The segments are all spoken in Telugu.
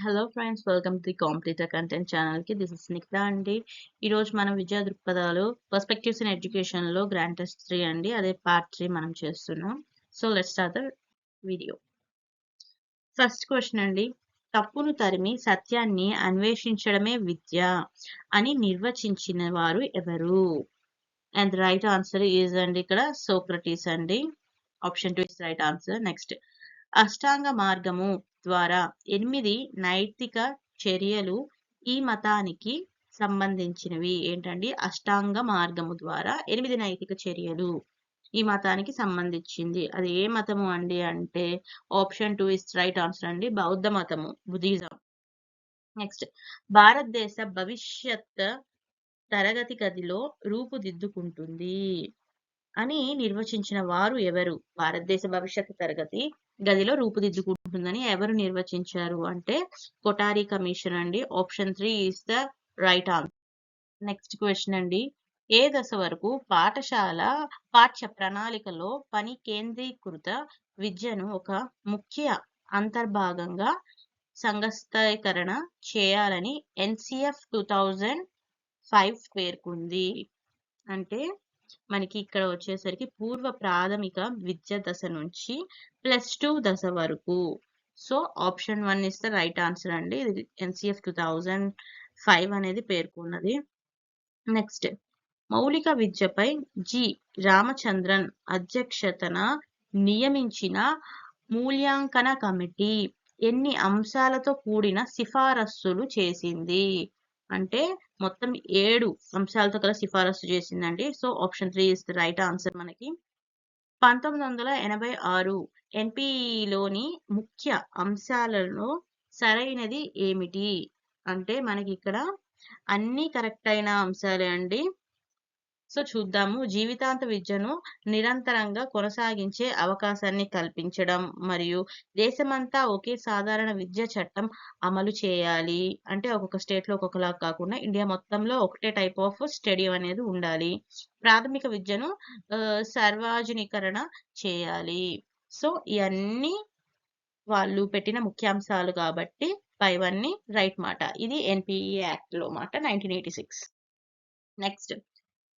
Hello friends, welcome to the competitor content ఛానల్కి. దిస్ ఇస్ నిఖిత అండి. ఈరోజు మనం విద్యా దృక్పథాలు పర్స్పెక్టివ్స్ ఇన్ ఎడ్యుకేషన్లో గ్రాండ్ టెస్ట్ 3 అండి. అదే పార్ట్ 3 మనం చేస్తున్నాం. So let's start the video. First question అండి, తప్పును తరిమి సత్యాన్ని అన్వేషించడమే విద్య అని నిర్వచించిన వారు ఎవరు? అండ్ రైట్ ఆన్సర్ ఈజ్ అండి ఇక్కడ సోక్రటీస్ అండి. Option 2 is right answer. Next, అష్టాంగ మార్గము ద్వారా 8 నైతిక చర్యలు ఈ మతానికి సంబంధించినవి. ఏంటండి? అష్టాంగ మార్గము ద్వారా 8 నైతిక చర్యలు ఈ మతానికి సంబంధించింది. అది ఏ మతము అండి అంటే ఆప్షన్ 2 ఇస్ రైట్ ఆన్సర్ అండి, బౌద్ధ మతము, బుద్ధిజం. నెక్స్ట్, భారతదేశ భవిష్యత్ తరగతి గదిలో రూపుదిద్దుకుంటుంది అని నిర్వచించిన వారు ఎవరు? భారతదేశ భవిష్యత్తు తరగతి గదిలో రూపుదిద్దుకుంటుందని ఎవరు నిర్వచించారు అంటే కొఠారి కమిషన్ అండి. Option 3 is the right answer. Next question అండి, ఏ దశ వరకు పాఠ్య ప్రణాళికలో పని కేంద్రీకృత విద్యను ఒక ముఖ్య అంతర్భాగంగా సంస్థీకరణ చేయాలని ఎన్సిఎఫ్ 2005 పేర్కొంది? అంటే మనకి ఇక్కడ వచ్చేసరికి పూర్వ ప్రాథమిక విద్య దశ నుంచి +2 దశ వరకు. So option 1 is the right answer అండి. ఇది ఎన్సిఎఫ్ 2005 అనేది పేర్కొన్నది. నెక్స్ట్, మౌలిక విద్యపై జి రామచంద్రన్ అధ్యక్షతన నియమించిన మూల్యాంకన కమిటీ ఎన్ని అంశాలతో కూడిన సిఫారసులు చేసింది? అంటే మొత్తం 7 అంశాలతో కల సిఫారసు చేసిందండి. So option 3 is the right answer. మనకి 1986 ఎన్పిలోని ముఖ్య అంశాలలో సరైనది ఏమిటి అంటే మనకి ఇక్కడ అన్ని కరెక్ట్ అయిన అంశాలే అండి. సో చూద్దాము. జీవితాంత విద్యను నిరంతరంగా కొనసాగించే అవకాశాన్ని కల్పించడం మరియు దేశమంతా ఒకే సాధారణ విద్య చట్టం అమలు చేయాలి. అంటే ఒక్కొక్క స్టేట్లో ఒక్కొక్కలా కాకుండా ఇండియా మొత్తంలో ఒకటే టైప్ ఆఫ్ స్టడీ అనేది ఉండాలి. ప్రాథమిక విద్యను సర్వజనీకరణ చేయాలి. సో ఇవన్నీ వాళ్ళు పెట్టిన ముఖ్యాంశాలు కాబట్టి పైవన్నీ రైట్ మాట. ఇది ఎన్పిఈ యాక్ట్ లో మాట 1986. నెక్స్ట్,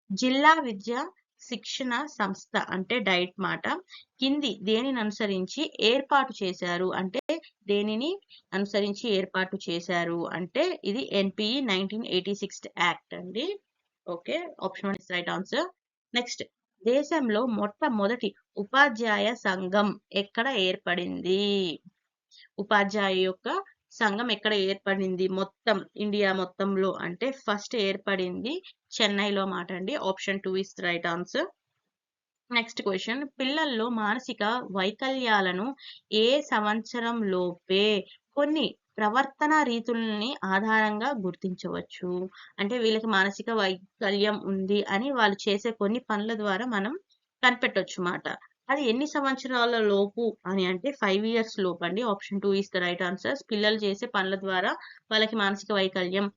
జిల్లా విద్యా శిక్షణ సంస్థ అంటే డైట్ మాట కింది దేనిని అనుసరించి ఏర్పాటు చేశారు అంటే దేనిని అనుసరించి ఏర్పాటు చేశారు అంటే ఇది ఎన్పిఈ 1986 యాక్ట్ అండి. Okay, option 1 is right answer. Next, దేశంలో మొట్టమొదటి ఉపాధ్యాయ సంఘం ఎక్కడ ఏర్పడింది? ఉపాధ్యాయ యొక్క సంఘం ఎక్కడ ఏర్పడింది మొత్తం ఇండియా మొత్తంలో అంటే ఫస్ట్ ఏర్పడింది చెన్నైలో మాట అండి. Option 2 is right answer. Next question, పిల్లల్లో మానసిక వైకల్యాలను ఏ సంవత్సరం లోపే కొన్ని ప్రవర్తన రీతుల్ని ఆధారంగా గుర్తించవచ్చు? అంటే వీళ్ళకి మానసిక వైకల్యం ఉంది అని వాళ్ళు చేసే కొన్ని పనుల ద్వారా మనం కనిపెట్టొచ్చు మాట. అది ఎన్ని సంవత్సరాల లోపు అని అంటే 5 years లోపు అండి. Option 2 is the right answer. పిల్లలు చేసే పనుల ద్వారా వాళ్ళకి మానసిక వైకల్యం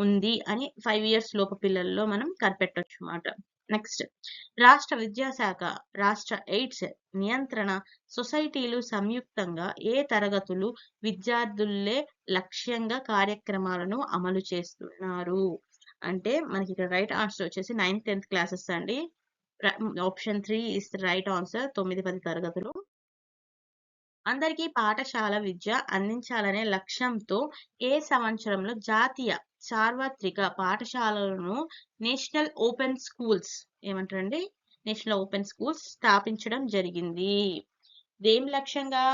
ఉంది అని 5 years లోపు పిల్లల్లో మనం కనిపెట్టొచ్చు మాట. నెక్స్ట్, రాష్ట్ర విద్యాశాఖ రాష్ట్ర ఎయిడ్స్ నియంత్రణ సొసైటీలు సంయుక్తంగా ఏ తరగతులు విద్యార్థులే లక్ష్యంగా కార్యక్రమాలను అమలు చేస్తున్నారు? అంటే మనకి ఇక్కడ రైట్ ఆన్సర్ వచ్చేసి 9th 10th క్లాసెస్ అండి. Option 3 is the right answer. 9-10 తరగతులు. అందరికీ పాఠశాల విద్య అందించాలనే లక్ష్యంతో ఏ సంవత్సరంలో జాతీయ సార్వత్రిక పాఠశాలలను నేషనల్ ఓపెన్ స్కూల్స్ ఏమంటారండి నేషనల్ ఓపెన్ స్కూల్స్ స్థాపించడం జరిగింది? దేని లక్ష్యంగా?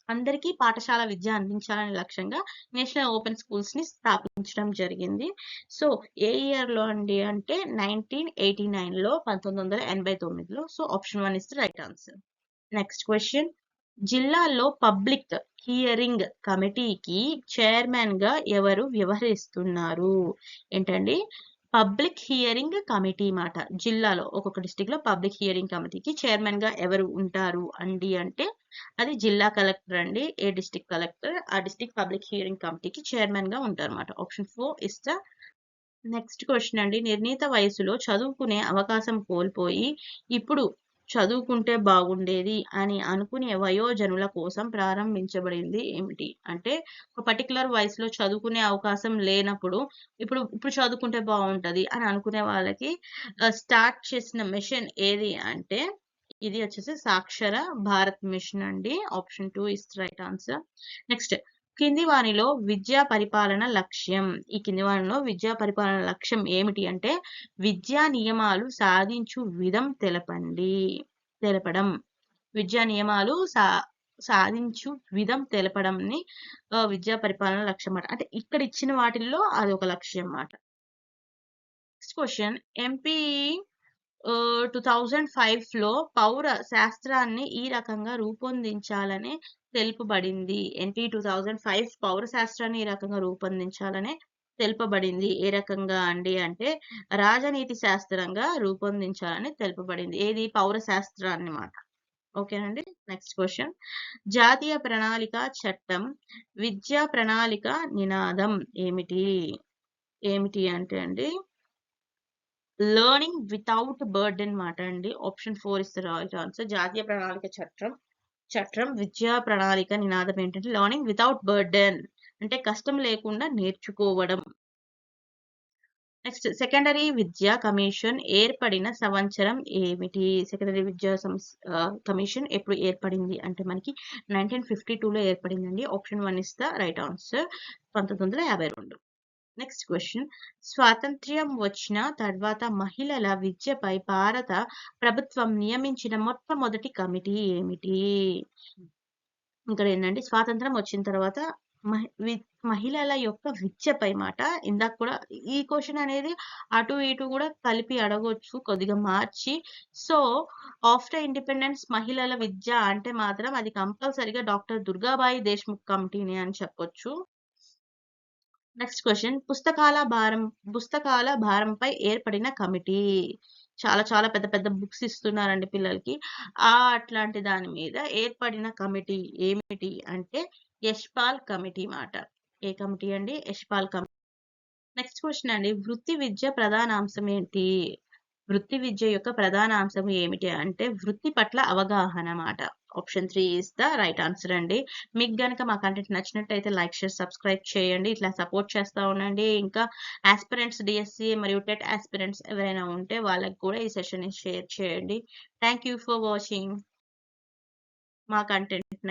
అందరికీ పాఠశాల విద్య అందించాలనే లక్ష్యంగా నేషనల్ ఓపెన్ స్కూల్స్ ని స్థాపించడం జరిగింది. సో ఏ ఇయర్ లో అండి అంటే 1989లో 1989లో. So option 1 is the right answer. Next question, జిల్లాల్లో పబ్లిక్ హియరింగ్ కమిటీకి చైర్మన్ గా ఎవరు వ్యవహరిస్తున్నారు? ఏంటండి? పబ్లిక్ హియరింగ్ కమిటీ మాట. జిల్లాలో ఒక్కొక్క డిస్టిక్ లో పబ్లిక్ హియరింగ్ కమిటీకి చైర్మన్ గా ఎవరు ఉంటారు అండి అంటే అది జిల్లా కలెక్టర్ అండి. ఏ డిస్టిక్ కలెక్టర్ ఆ డిస్టిక్ పబ్లిక్ హియరింగ్ కమిటీకి చైర్మన్ గా ఉంటారు అన్నమాట. Option 4 is the next question అండి, నిర్ణీత వయసులో చదువుకునే అవకాశం కోల్పోయి ఇప్పుడు చదువుకుంటే బాగుండేది అని అనుకునే వయోజనుల కోసం ప్రారంభించబడింది ఏమిటి? అంటే ఒక పర్టిక్యులర్ వయసులో చదువుకునే అవకాశం లేనప్పుడు ఇప్పుడు చదువుకుంటే బాగుంటది అని అనుకునే వాళ్ళకి స్టార్ట్ చేసిన మిషన్ ఏది అంటే ఇది వచ్చేసి సాక్షర భారత్ మిషన్ అండి. Option 2 is right answer. Next కింది వానిలో విద్యా పరిపాలన లక్ష్యం. ఈ కింది వానిలో విద్యా పరిపాలన లక్ష్యం ఏమిటి అంటే విద్యా నియమాలు సాధించు విధం తెలపడం. విద్యా నియమాలు సాధించు విధం తెలపడంని విద్యా పరిపాలన లక్ష్యం అన్నమాట. అంటే ఇక్కడ ఇచ్చిన వాటిల్లో అది ఒక లక్ష్యం అన్నమాట. నెక్స్ట్ క్వశ్చన్ ఎంపీ 2005లో పౌర శాస్త్రాన్ని ఈ రకంగా రూపొందించాలని తెలుపబడింది. ఎన్పీ 2005 పౌర శాస్త్రాన్ని ఈ రకంగా రూపొందించాలని తెలుపబడింది. ఏ రకంగా అండి అంటే రాజనీతి శాస్త్రంగా రూపొందించాలని తెలుపబడింది. ఏది పౌర శాస్త్రాన్ని మాట. ఓకేనండి. నెక్స్ట్ క్వశ్చన్ జాతీయ ప్రణాళిక చట్టం విద్యా ప్రణాళిక నినాదం ఏమిటి అంటే అండి లెర్నింగ్ వితౌట్ బర్డెన్ మాట అండి. Option 4 is the right answer. జాతీయ ప్రణాళిక చట్టం విద్యా ప్రణాళిక నినాదం ఏంటంటే లెర్నింగ్ వితౌట్ బర్డెన్ అంటే కష్టం లేకుండా నేర్చుకోవడం. నెక్స్ట్ సెకండరీ విద్యా కమిషన్ ఏర్పడిన సంవత్సరం ఏమిటి? సెకండరీ విద్యా కమిషన్ ఎప్పుడు ఏర్పడింది అంటే మనకి 1952లో ఏర్పడిందండి. Option 1 is the right answer. 1952. Next question స్వాతంత్ర్యం వచ్చిన తర్వాత మహిళల విద్యపై భారత ప్రభుత్వం నియమించిన మొట్టమొదటి కమిటీ ఏమిటి? ఇక్కడ ఏంటంటే స్వాతంత్రం వచ్చిన తర్వాత మహిళల యొక్క విద్యపై మాట. ఇందాక కూడా ఈ క్వశ్చన్ అనేది అటు ఇటు కూడా కలిపి అడగొచ్చు కొద్దిగా మార్చి. సో ఆఫ్టర్ ఇండిపెండెన్స్ మహిళల విద్య అంటే మాత్రం అది కంపల్సరిగా డాక్టర్ దుర్గాబాయి దేశ్ముఖ్ కమిటీని అని చెప్పొచ్చు. నెక్స్ట్ క్వశ్చన్ పుస్తకాల భారంపై ఏర్పడిన కమిటీ. చాలా పెద్ద పెద్ద బుక్స్ ఇస్తున్నారండి పిల్లలకి. అట్లాంటి దాని మీద ఏర్పడిన కమిటీ ఏమిటి అంటే యశ్పాల్ కమిటీ మాట. ఏ కమిటీ అండి? యశ్పాల్ కమిటీ. నెక్స్ట్ క్వశ్చన్ అండి వృత్తి విద్య ప్రధానాంశం ఏంటి? వృత్తి విద్య యొక్క ప్రధాన అంశం ఏమిటి అంటే వృత్తి పట్ల అవగాహన మాట. Option 3 is the right answer అండి. మీకు గనక మా కంటెంట్ నచ్చినట్టయితే లైక్ షేర్ సబ్స్క్రైబ్ చేయండి. ఇట్లా సపోర్ట్ చేస్తూ ఉండండి. ఇంకా ఆస్పిరెంట్స్ డిఎస్సి మరియు టెట్ ఆస్పిరెంట్స్ ఎవరైనా ఉంటే వాళ్ళకి కూడా ఈ సెషన్ షేర్ చేయండి. Thank you for watching. మా కంటెంట్